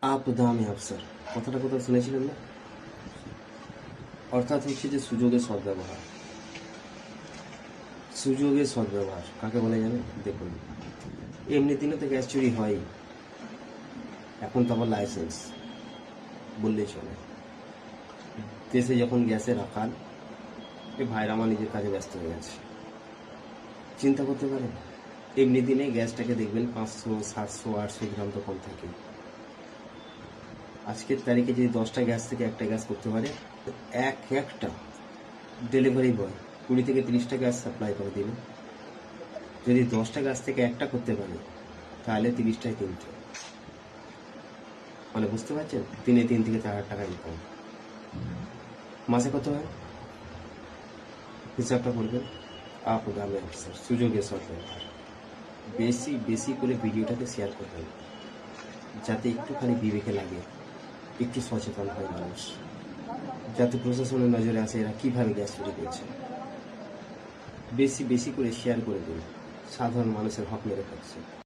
আপদামে আফসার কথাটা কোথাও শুনেছিলেন না? অর্থাৎ হচ্ছে যে সুযোগের সদ্ব্যবহার। সুযোগের সদ্ব্যবহার কাকে বলে জানেন? দেখুন, এমনি দিনে তো গ্যাস চুরি হয়, এখন তো আবার লাইসেন্স বললেই চলে। দেশে যখন গ্যাসের আকাল, এ ভাইরা আমার নিজের কাজে ব্যস্ত হয়ে গেছে। চিন্তা করতে পারেন, এমনি দিনে গ্যাসটাকে দেখবেন 500, 700, 800 গ্রাম তো কম থাকে। আজকের তারিখে যদি 10টা গ্যাস থেকে একটা গ্যাস করতে পারে, একটা ডেলিভারি বয় 20 থেকে 30টা গ্যাস সাপ্লাই করে দিল। যদি 10টা গ্যাস থেকে একটা করতে পারে, তাহলে 30টায় 3টে, মানে বুঝতে পারছেন, দিনে 3 থেকে 4 হাজার টাকা ইনকাম। মাসে কত হয় হিসাবটা করবেন। আপদামে আফসার, সুযোগের সদ্ব্যবহার। বেশি বেশি করে ভিডিওটাকে শেয়ার করবেন, যাতে একটুখানি বিবেকে লাগে, একটু সচেতন হয় মানুষ, যাতে প্রশাসনের নজরে আসে এরা কীভাবে গ্যাস চুরি করছে। বেশি বেশি করে শেয়ার করে দিন, সাধারণ মানুষের হক মেরে খাচ্ছে।